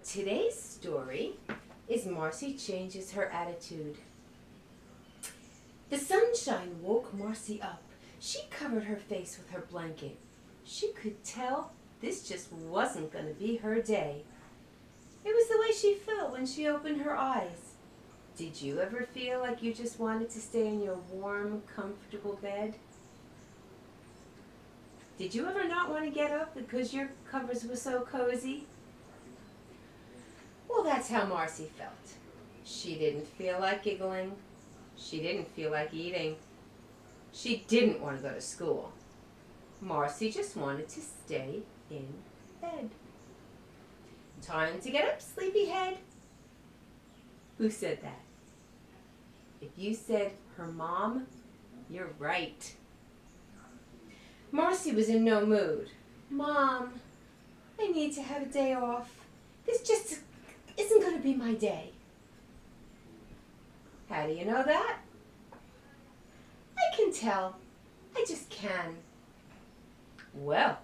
Today's story is Marcy Changes Her Attitude. The sunshine woke Marcy up. She covered her face with her blanket. She could tell this just wasn't going to be her day. It was the way she felt when she opened her eyes. Did you ever feel like you just wanted to stay in your warm, comfortable bed? Did you ever not want to get up because your covers were so cozy? Well, that's how Marcy felt. She didn't feel like giggling. She didn't feel like eating. She didn't want to go to school. Marcy just wanted to stay in bed. Time to get up, sleepyhead. Who said that? If you said her mom, you're right. Marcy was in no mood. Mom, I need to have a day off. This just isn't going to be my day. How do you know that? I can tell. I just can. Well,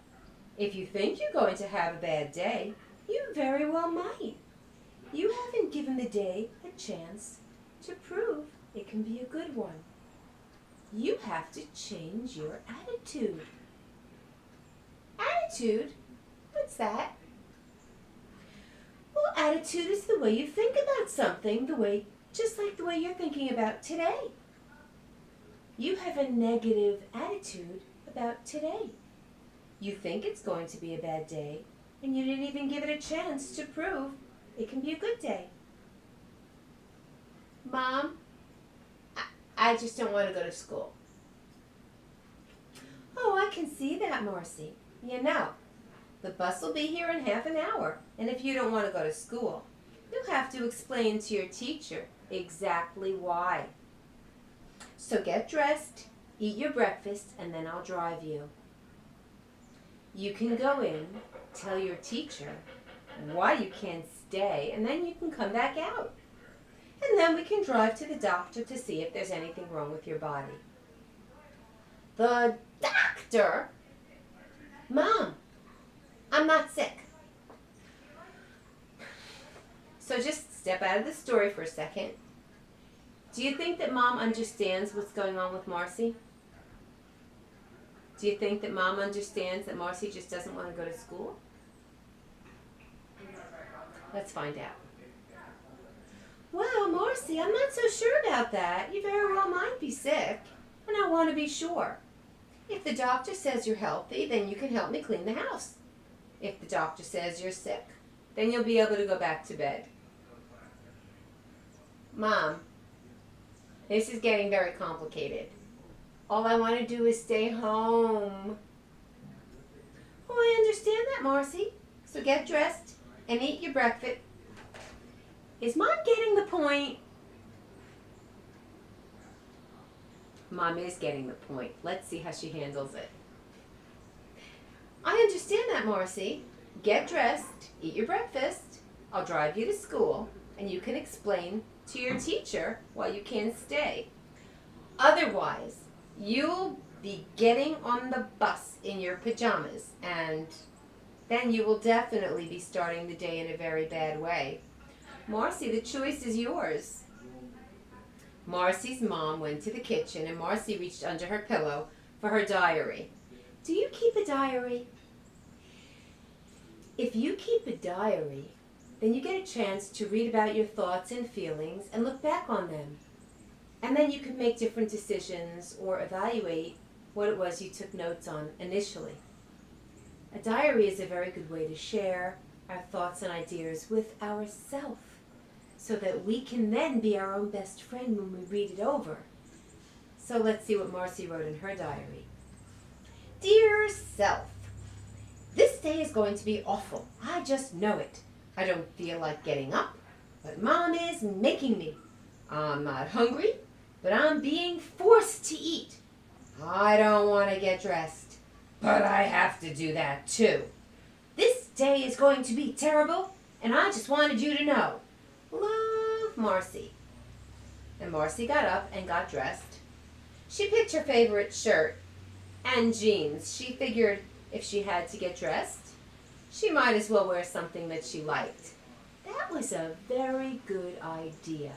if you think you're going to have a bad day, you very well might. You haven't given the day a chance to prove it can be a good one. You have to change your attitude. Attitude? What's that? Well, attitude is the way you think about something, just like the way you're thinking about today. You have a negative attitude about today. You think it's going to be a bad day, and you didn't even give it a chance to prove it can be a good day. Mom, I just don't want to go to school. Oh, I can see that, Marcy. You know, the bus will be here in half an hour, and if you don't want to go to school, you'll have to explain to your teacher exactly why. So get dressed, eat your breakfast, and then I'll drive you. You can go in, tell your teacher why you can't stay, and then you can come back out. And then we can drive to the doctor to see if there's anything wrong with your body. The doctor? Mom, I'm not sick. So just step out of the story for a second. Do you think that Mom understands what's going on with Marcy? Do you think that Mom understands that Marcy just doesn't want to go to school? Let's find out. Well, Marcy, I'm not so sure about that. You very well might be sick, and I want to be sure. If the doctor says you're healthy, then you can help me clean the house. If the doctor says you're sick, then you'll be able to go back to bed. Mom, this is getting very complicated. All I want to do is stay home. Oh, I understand that, Marcy. So get dressed and eat your breakfast. Is Mom getting the point? Mom is getting the point. Let's see how she handles it. I understand that, Marcy. Get dressed, eat your breakfast. I'll drive you to school, and you can explain to your teacher why you can't stay. Otherwise, you'll be getting on the bus in your pajamas, and then you will definitely be starting the day in a very bad way. Marcy, the choice is yours. Marcy's mom went to the kitchen, and Marcy reached under her pillow for her diary. Do you keep a diary? If you keep a diary, then you get a chance to read about your thoughts and feelings and look back on them. And then you can make different decisions or evaluate what it was you took notes on initially. A diary is a very good way to share our thoughts and ideas with ourselves, so that we can then be our own best friend when we read it over. So let's see what Marcy wrote in her diary. Dear self, this day is going to be awful. I just know it. I don't feel like getting up, but Mom is making me. I'm not hungry, but I'm being forced to eat. I don't want to get dressed, but I have to do that too. This day is going to be terrible, and I just wanted you to know. Love, Marcy. And Marcy got up and got dressed. She picked her favorite shirt and jeans. She figured if she had to get dressed, she might as well wear something that she liked. That was a very good idea.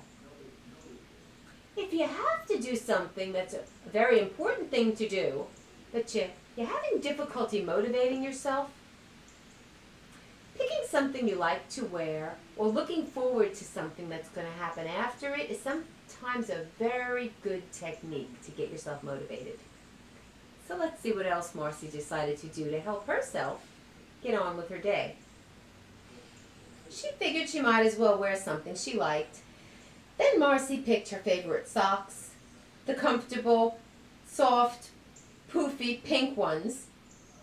If you have to do something that's a very important thing to do, but you're having difficulty motivating yourself, picking something you like to wear or looking forward to something that's going to happen after it is sometimes a very good technique to get yourself motivated. So let's see what else Marcy decided to do to help herself get on with her day. She figured she might as well wear something she liked. Then Marcy picked her favorite socks, the comfortable, soft, poofy pink ones.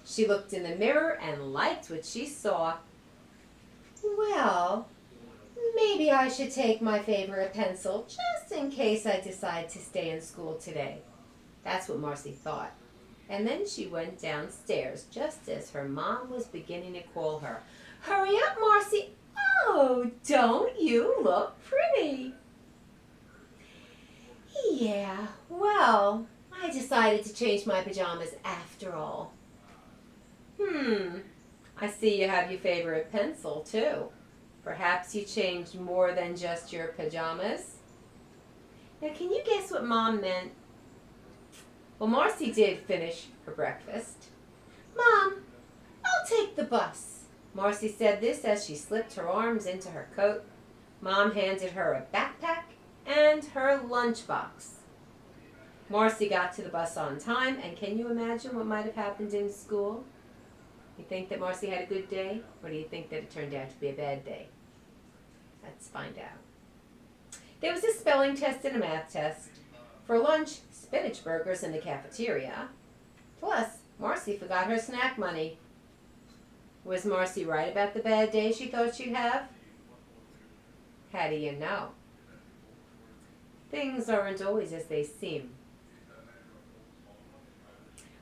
She looked in the mirror and liked what she saw. Well, maybe I should take my favorite pencil just in case I decide to stay in school today. That's what Marcy thought. And then she went downstairs just as her mom was beginning to call her. Hurry up, Marcy. Oh, don't you look pretty? Yeah, well, I decided to change my pajamas after all. I see you have your favorite pencil, too. Perhaps you changed more than just your pajamas? Now, can you guess what Mom meant? Well, Marcy did finish her breakfast. Mom, I'll take the bus. Marcy said this as she slipped her arms into her coat. Mom handed her a backpack and her lunchbox. Marcy got to the bus on time, and can you imagine what might have happened in school? You think that Marcy had a good day, or do you think that it turned out to be a bad day? Let's find out. There was a spelling test and a math test. For lunch, spinach burgers in the cafeteria. Plus, Marcy forgot her snack money. Was Marcy right about the bad day she thought she'd have? How do you know? Things aren't always as they seem.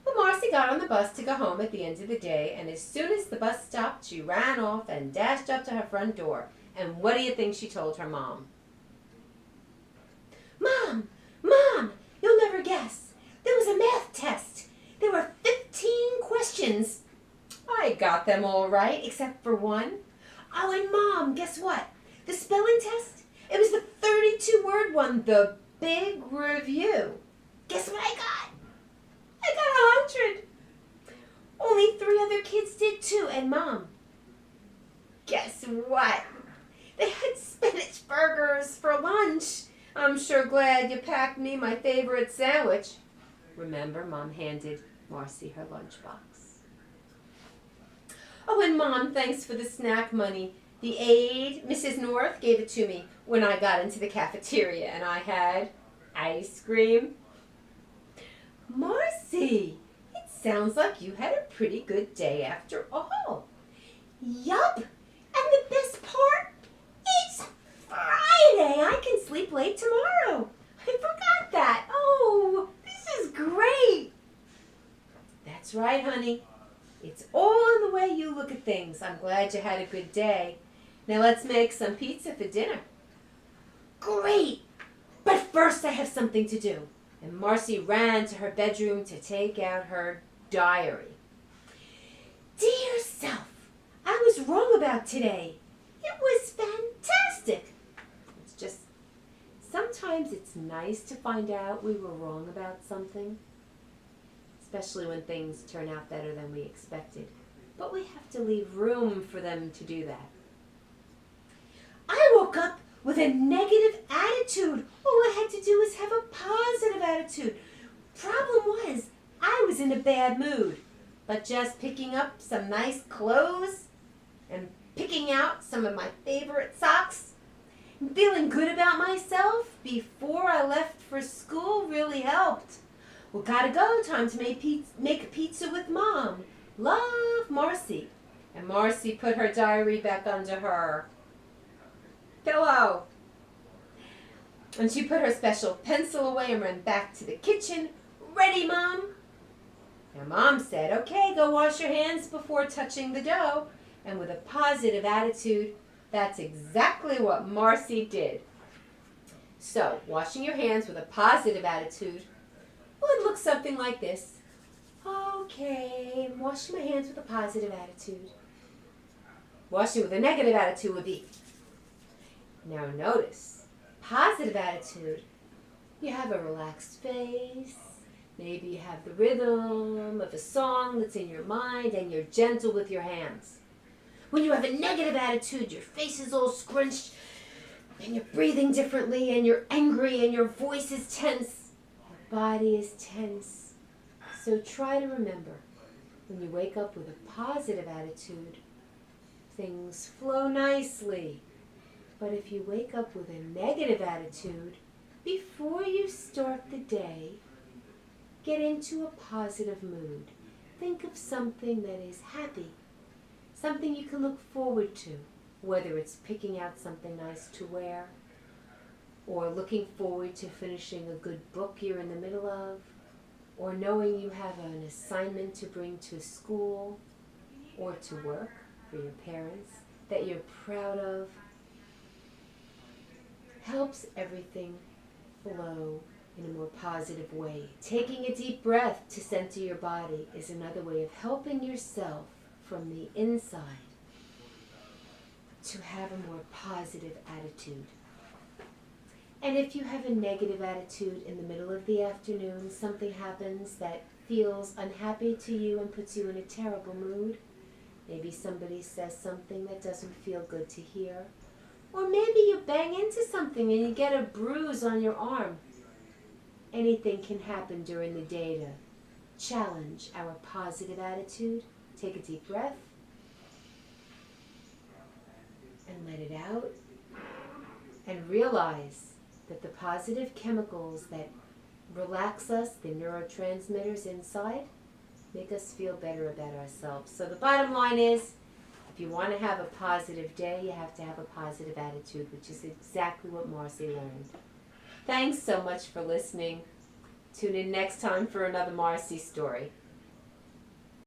Well, Marcy got on the bus to go home at the end of the day, and as soon as the bus stopped, she ran off and dashed up to her front door. And what do you think she told her mom? Mom! Mom! You'll never guess. There was a math test. There were 15 questions. I got them all right, except for one. Oh, and Mom, guess what? The spelling test? It was the 32-word one, the big review. Guess what I got? I got 100. Only 3 other kids did too, and Mom, guess what? They had spinach burgers for lunch. I'm sure glad you packed me my favorite sandwich. Remember, Mom handed Marcy her lunchbox. Oh, and Mom, thanks for the snack money. The aide, Mrs. North, gave it to me when I got into the cafeteria, and I had ice cream. Marcy, it sounds like you had a pretty good day after all. Yup, and the best part, it's Friday. I can sleep late tomorrow. I forgot that. Oh, this is great. That's right, honey. It's all in the way you look at things. I'm glad you had a good day. Now let's make some pizza for dinner. Great! But first I have something to do. And Marcy ran to her bedroom to take out her diary. Dear self, I was wrong about today. It was fantastic. It's just, sometimes it's nice to find out we were wrong about something, especially when things turn out better than we expected. But we have to leave room for them to do that. I woke up with a negative attitude. All I had to do was have a positive attitude. Problem was, I was in a bad mood. But just picking up some nice clothes and picking out some of my favorite socks and feeling good about myself before I left for school really helped. Well, gotta go. Time to make pizza with Mom. Love, Marcy. And Marcy put her diary back under her pillow. And she put her special pencil away and ran back to the kitchen. Ready, Mom? Now, Mom said, okay, go wash your hands before touching the dough. And with a positive attitude, that's exactly what Marcy did. So, washing your hands with a positive attitude would look something like this. Okay, I'm washing my hands with a positive attitude. Washing with a negative attitude would be, Now notice, positive attitude. You have a relaxed face. Maybe you have the rhythm of a song that's in your mind and you're gentle with your hands. When you have a negative attitude, your face is all scrunched and you're breathing differently and you're angry and your voice is tense. Your body is tense. So try to remember, when you wake up with a positive attitude, things flow nicely. But if you wake up with a negative attitude, before you start the day, get into a positive mood. Think of something that is happy, something you can look forward to, whether it's picking out something nice to wear, or looking forward to finishing a good book you're in the middle of, or knowing you have an assignment to bring to school or to work for your parents that you're proud of. Helps everything flow in a more positive way. Taking a deep breath to center your body is another way of helping yourself from the inside to have a more positive attitude. And if you have a negative attitude in the middle of the afternoon, something happens that feels unhappy to you and puts you in a terrible mood. Maybe somebody says something that doesn't feel good to hear. Or maybe you bang into something and you get a bruise on your arm. Anything can happen during the day to challenge our positive attitude. Take a deep breath and let it out. And realize that the positive chemicals that relax us, the neurotransmitters inside, make us feel better about ourselves. So the bottom line is, if you want to have a positive day, you have to have a positive attitude, which is exactly what Marcy learned. Thanks so much for listening. Tune in next time for another Marcy story.